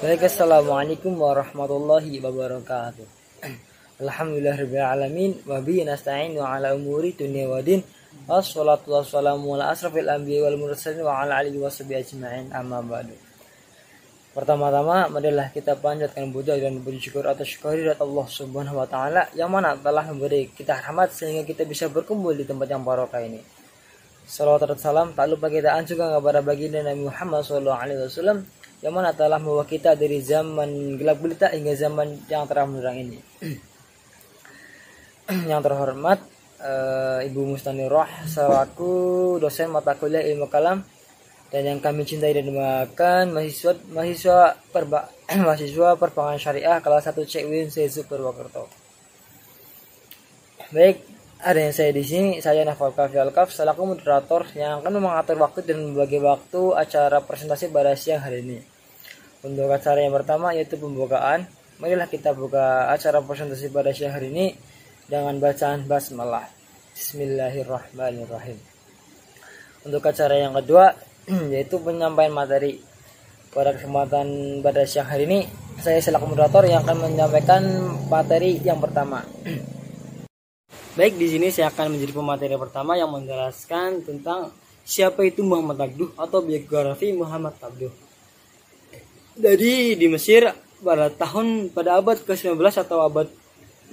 Baik, assalamualaikum warahmatullahi wabarakatuh. Alhamdulillahirabbil alamin wa bihi nasta'inu ala umuri dunya waddin. Wassalatu wassalamu ala asrofil anbiya'i wal mursalin wa ala alihi washabihi ajma'in, amma ba'du. Pertama-tama marilah kita panjatkan puja dan bersyukur atas kehadirat Allah Subhanahu wa taala yang mana telah memberi kita rahmat sehingga kita bisa berkumpul di tempat yang barokah ini. Salawat dan salam tak lupa kita anjurkan kepada baginda Nabi Muhammad SAW yang mana telah membawa kita dari zaman gelap gulita hingga zaman yang terang benderang ini. Yang terhormat Ibu Mustanirah selaku dosen mata kuliah ilmu kalam dan yang kami cintai dan banggakan mahasiswa perbankan syariah kelas 1 Cekwin Sezu Purwokerto. Baik, ada yang saya di sini, saya Nafal Kafi Alkaf selaku moderator yang akan mengatur waktu dan membagi waktu acara presentasi pada siang hari ini. Untuk acara yang pertama yaitu pembukaan. Marilah kita buka acara presentasi pada siang hari ini dengan bacaan basmalah. Bismillahirrahmanirrahim. Untuk acara yang kedua yaitu penyampaian materi. Pada kesempatan pada siang hari ini saya selaku moderator yang akan menyampaikan materi yang pertama. Baik, di sini saya akan menjadi pemateri pertama yang menjelaskan tentang siapa itu Muhammad Abduh atau biografi Muhammad Abduh. Jadi di Mesir pada abad ke-19 atau abad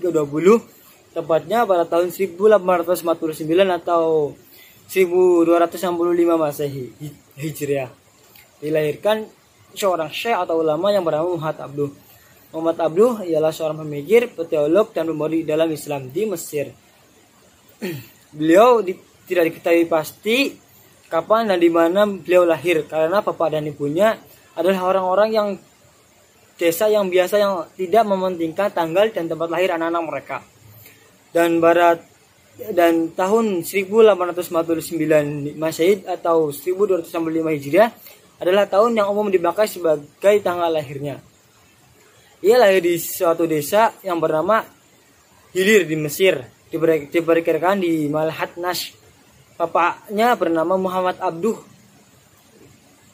ke-20, tepatnya pada tahun 1849 atau 1265 Masehi Hijriah, dilahirkan seorang syekh atau ulama yang bernama Muhammad Abduh. Muhammad Abduh ialah seorang pemikir, peteolog dan pembaru dalam Islam di Mesir. Beliau tidak diketahui pasti kapan dan di mana beliau lahir karena bapak dan ibunya adalah orang-orang yang desa yang biasa yang tidak mementingkan tanggal dan tempat lahir anak-anak mereka. Dan tahun 1849 Masehi atau 1265 Hijriah adalah tahun yang umum dipakai sebagai tanggal lahirnya. Ia lahir di suatu desa yang bernama Hilir di Mesir, diperkirakan di Malhat Nash. Bapaknya bernama Muhammad Abduh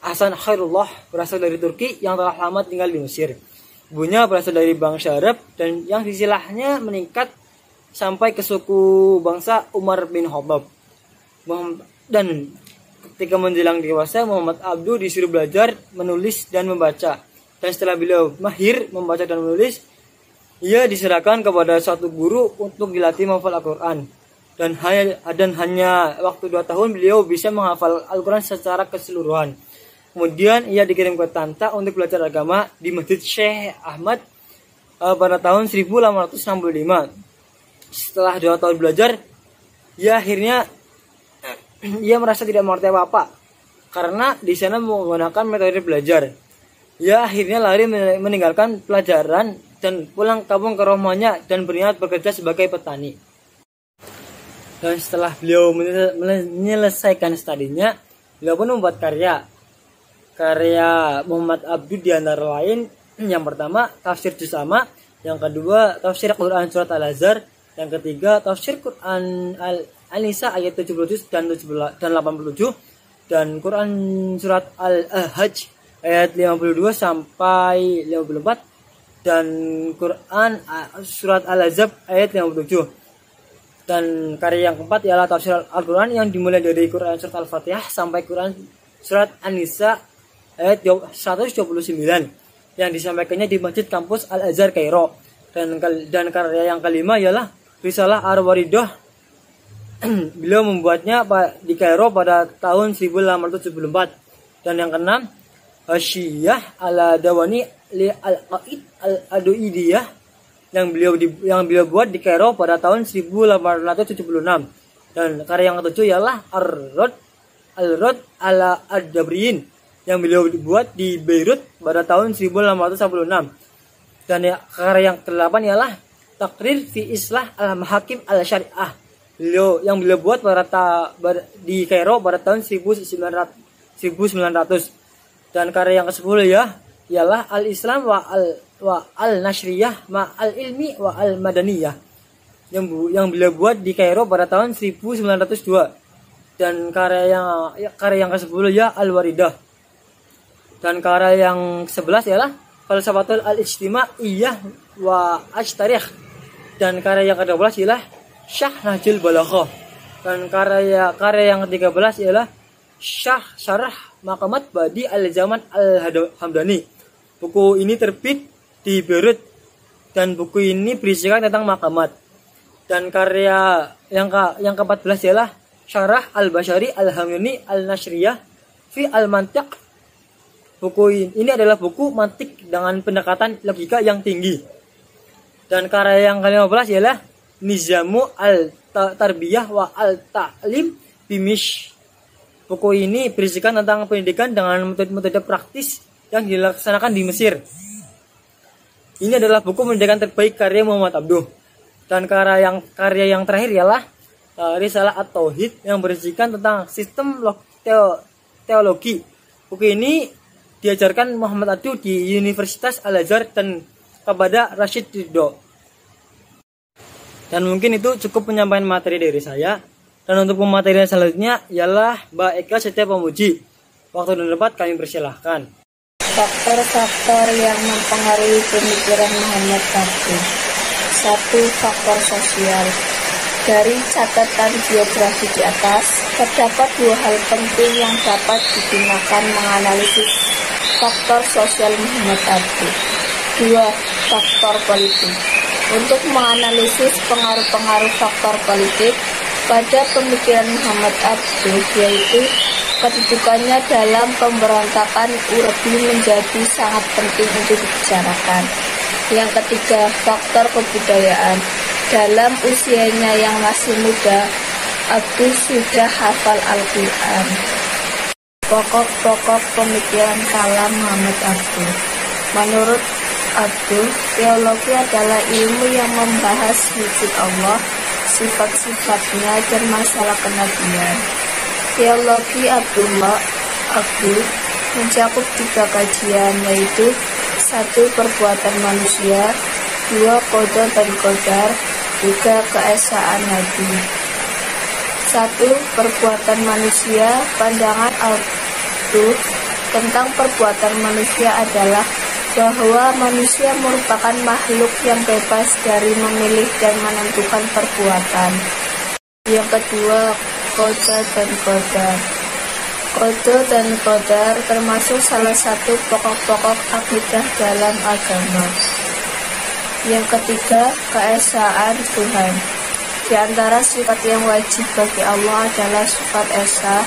Hasan Khairullah, berasal dari Turki yang telah lama tinggal di Mesir. Ibunya berasal dari bangsa Arab dan yang silsilahnya meningkat sampai ke suku bangsa Umar bin Khattab. Dan ketika menjelang dewasa, Muhammad Abduh disuruh belajar menulis dan membaca. Dan setelah beliau mahir membaca dan menulis, ia diserahkan kepada satu guru untuk dilatih menghafal Al-Quran. Dan hanya waktu 2 tahun beliau bisa menghafal Al-Quran secara keseluruhan. Kemudian ia dikirim ke Tanta untuk belajar agama di Masjid Syekh Ahmad pada tahun 1865. Setelah 2 tahun belajar, ia merasa tidak mengerti apa-apa karena di sana menggunakan metode belajar. Ia akhirnya lari meninggalkan pelajaran dan pulang kampung ke rumahnya dan berniat bekerja sebagai petani. Dan setelah beliau menyelesaikan studinya, beliau pun membuat karya Muhammad Abduh di antara lain yang pertama tafsir Juz Amma, yang kedua tafsir Quran surat Al-Azhar, yang ketiga tafsir Quran Al-Nisa ayat 77 dan 87 dan Quran surat Al-Hajj ayat 52 sampai 54 dan Quran surat Al-Ahzab ayat 57. Dan karya yang keempat ialah tafsir Al-Quran yang dimulai dari Quran surat Al-Fatihah sampai Quran surat An-Nisa ayat 129 yang disampaikannya di Masjid Kampus Al-Azhar Kairo. Dan karya yang kelima ialah Risalah Ar-Waridah. Beliau membuatnya di Kairo pada tahun 1874. Dan yang keenam Hasyiyah ala Dawani li Al-Qaid Al-Aduidiyah yang beliau buat di Kairo pada tahun 1876. Dan karya yang ketujuh ialah Al-Rad ala Ad-Dabriyin yang beliau buat di Beirut pada tahun 1816. Dan karya yang ke-8 ialah Takrir fi Islah al-Mahakim al-Syariah yang beliau buat di Kairo pada tahun 1900. Dan karya yang ke-10 ialah Al-Islam wa al-Nashriyah ma al-Ilmi wa al-Madaniyah yang beliau buat di Kairo pada tahun 1902. Dan karya yang ke-10 Al-Waridah. Dan karya yang 11 ialah Falsafatul al-ijtimaiyah wa Astarikh. Dan karya yang ke-12 ialah Syah Nahjul Balaghah. Dan karya yang ke-13 ialah Syarah Maqamat Badi al-Zaman al-Hamdani. Buku ini terbit di Beirut dan buku ini berisikan tentang maqamat. Dan karya yang ke-14 ialah Syarah al-Bashari al-Hamdani al-Nashriyah fi al-Mantiq. Buku ini adalah buku mantik dengan pendekatan logika yang tinggi. Dan karya yang ke-15 ialah Nizamu al-Tarbiyah wa al-Ta'lim Bimish. Buku ini berisikan tentang pendidikan dengan metode praktis yang dilaksanakan di Mesir. Ini adalah buku pendidikan terbaik karya Muhammad Abduh. Dan karya yang terakhir ialah Risalah At-Tauhid yang berisikan tentang sistem teologi. Buku ini diajarkan Muhammad Abduh di Universitas Al-Azhar dan kepada Rashid Ridho. Dan mungkin itu cukup penyampaian materi dari saya. Dan untuk pematerian selanjutnya ialah Mbak Eka Setia Pemuji. Waktu dan tempat kami persilahkan. Faktor-faktor yang mempengaruhi pemikiran Muhammad Abduh. 1. Faktor sosial. Dari catatan biografi di atas, terdapat 2 hal penting yang dapat digunakan menganalisis faktor sosial Muhammad Abduh. 2. Faktor politik. Untuk menganalisis pengaruh-pengaruh faktor politik pada pemikiran Muhammad Abduh, yaitu kedudukannya dalam pemberontakan Urbi menjadi sangat penting untuk dibicarakan. Yang ketiga, faktor kebudayaan. Dalam usianya yang masih muda, Abduh sudah hafal Al-Quran. Pokok-pokok pemikiran kalam Muhammad Abduh. Menurut Abduh, teologi adalah ilmu yang membahas wujud Allah, sifat-sifatnya, dan masalah kenabian. Teologi Abduh mencakup 3 kajian, yaitu 1. Perbuatan manusia, 2. Qada dan Qadar, 3. Keesaan Nabi. 1. Perbuatan manusia. Pandangan Abduh tentang perbuatan manusia adalah bahwa manusia merupakan makhluk yang bebas dari memilih dan menentukan perbuatan. Yang kedua, Qada dan Qadar. Qada dan Qadar termasuk salah satu pokok-pokok akidah dalam agama. Yang ketiga, keesaan Tuhan. Di antara sifat yang wajib bagi Allah adalah sifat esa.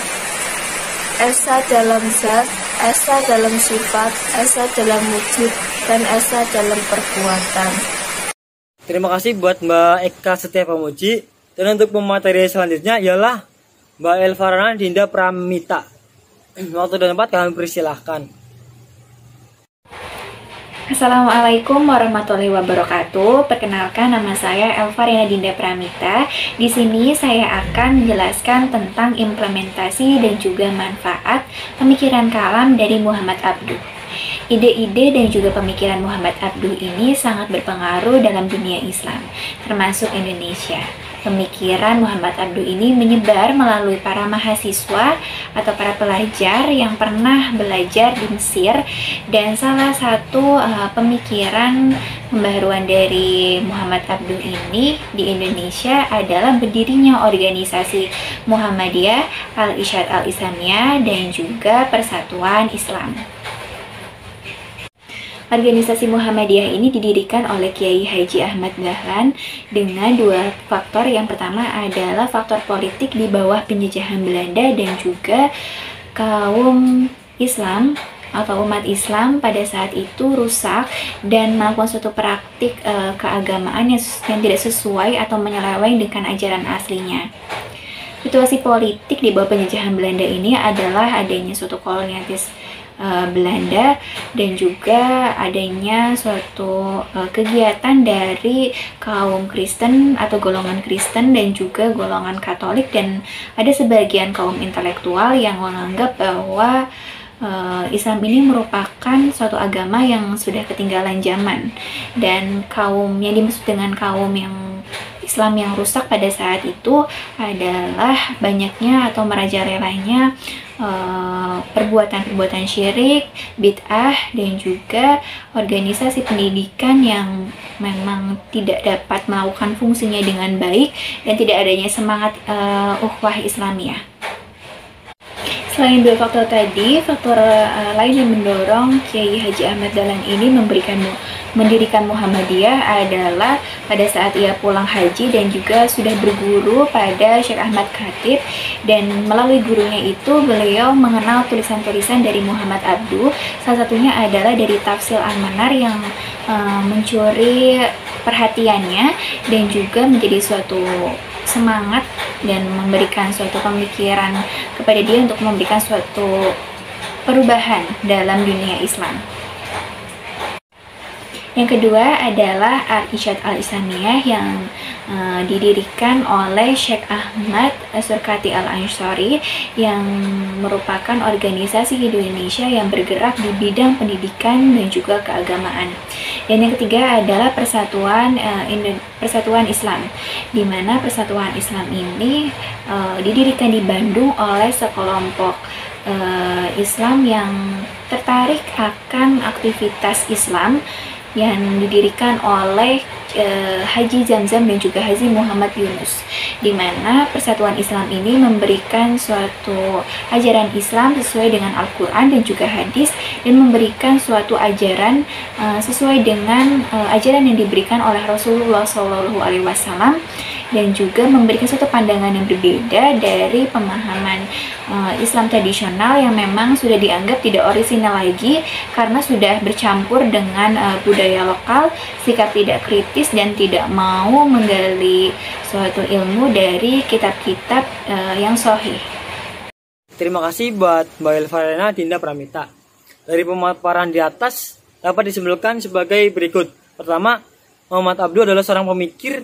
Esa dalam zat, esa dalam sifat, esa dalam wujud, dan esa dalam perbuatan. Terima kasih buat Mbak Eka Setia Pemuji. Dan untuk pemateri selanjutnya ialah Mbak Elvarana Dinda Pramita. Waktu dan tempat kami persilahkan. Assalamualaikum warahmatullahi wabarakatuh. Perkenalkan, nama saya Elvarana Dinda Pramita. Di sini saya akan menjelaskan tentang implementasi dan juga manfaat pemikiran kalam dari Muhammad Abduh. Ide-ide dan juga pemikiran Muhammad Abduh ini sangat berpengaruh dalam dunia Islam, termasuk Indonesia. Pemikiran Muhammad Abduh ini menyebar melalui para mahasiswa atau para pelajar yang pernah belajar di Mesir, dan salah satu pemikiran pembaharuan dari Muhammad Abduh ini di Indonesia adalah berdirinya organisasi Muhammadiyah, Al-Irsyad Al-Islamiyah, dan juga Persatuan Islam. Organisasi Muhammadiyah ini didirikan oleh Kiai Haji Ahmad Dahlan dengan 2 faktor. Yang pertama adalah faktor politik di bawah penjajahan Belanda dan juga kaum Islam atau umat Islam pada saat itu rusak dan melakukan suatu praktik keagamaan yang tidak sesuai atau menyeleweng dengan ajaran aslinya. Situasi politik di bawah penjajahan Belanda ini adalah adanya suatu kolonialis Belanda dan juga adanya suatu kegiatan dari kaum Kristen atau golongan Kristen dan juga golongan Katolik, dan ada sebagian kaum intelektual yang menganggap bahwa Islam ini merupakan suatu agama yang sudah ketinggalan zaman, dan kaum yang dimaksud dengan kaum yang Islam yang rusak pada saat itu adalah banyaknya atau merajalelanya perbuatan-perbuatan syirik, bid'ah, dan juga organisasi pendidikan yang memang tidak dapat melakukan fungsinya dengan baik dan tidak adanya semangat ukhuwah Islamiyah. Selain dua faktor tadi, faktor lain yang mendorong Kiai Haji Ahmad Dahlan ini mendirikan Muhammadiyah adalah pada saat ia pulang haji dan juga sudah berguru pada Syekh Ahmad Khatib, dan melalui gurunya itu beliau mengenal tulisan-tulisan dari Muhammad Abduh. Salah satunya adalah dari Tafsir Al-Manar yang mencuri perhatiannya dan juga menjadi suatu semangat dan memberikan suatu pemikiran kepada dia untuk memberikan suatu perubahan dalam dunia Islam. Yang kedua adalah Al-Irsyad Al-Islamiyah yang didirikan oleh Syekh Ahmad Surkati Al-Ansari yang merupakan organisasi Indonesia yang bergerak di bidang pendidikan dan juga keagamaan. Dan yang ketiga adalah Persatuan Islam, di mana Persatuan Islam ini didirikan di Bandung oleh sekelompok Islam yang tertarik akan aktivitas Islam yang didirikan oleh Haji Zamzam dan juga Haji Muhammad Yunus, di mana Persatuan Islam ini memberikan suatu ajaran Islam sesuai dengan Al-Quran dan juga hadis, dan memberikan suatu ajaran sesuai dengan ajaran yang diberikan oleh Rasulullah SAW, dan juga memberikan suatu pandangan yang berbeda dari pemahaman Islam tradisional yang memang sudah dianggap tidak orisinal lagi karena sudah bercampur dengan budaya lokal, sikap tidak kritis dan tidak mau menggali suatu ilmu dari kitab-kitab yang sahih. Terima kasih buat Mbak Elvarena Dinda Pramita. Dari pemaparan di atas dapat disimpulkan sebagai berikut. Pertama, Muhammad Abduh adalah seorang pemikir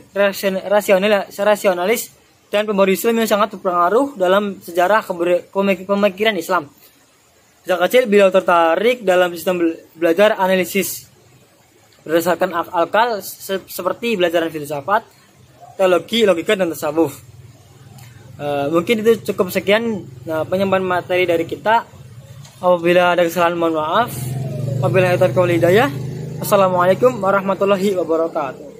rasionalis dan pembawa Islam yang sangat berpengaruh dalam sejarah pemikiran Islam. Sejak kecil beliau tertarik dalam sistem belajar analisis berdasarkan akal seperti belajar filsafat, teologi, logika, dan tasawuf. Mungkin itu cukup sekian penyampaian materi dari kita. Apabila ada kesalahan mohon maaf. Wabillahi taufiq wal hidayah. Assalamualaikum warahmatullahi wabarakatuh.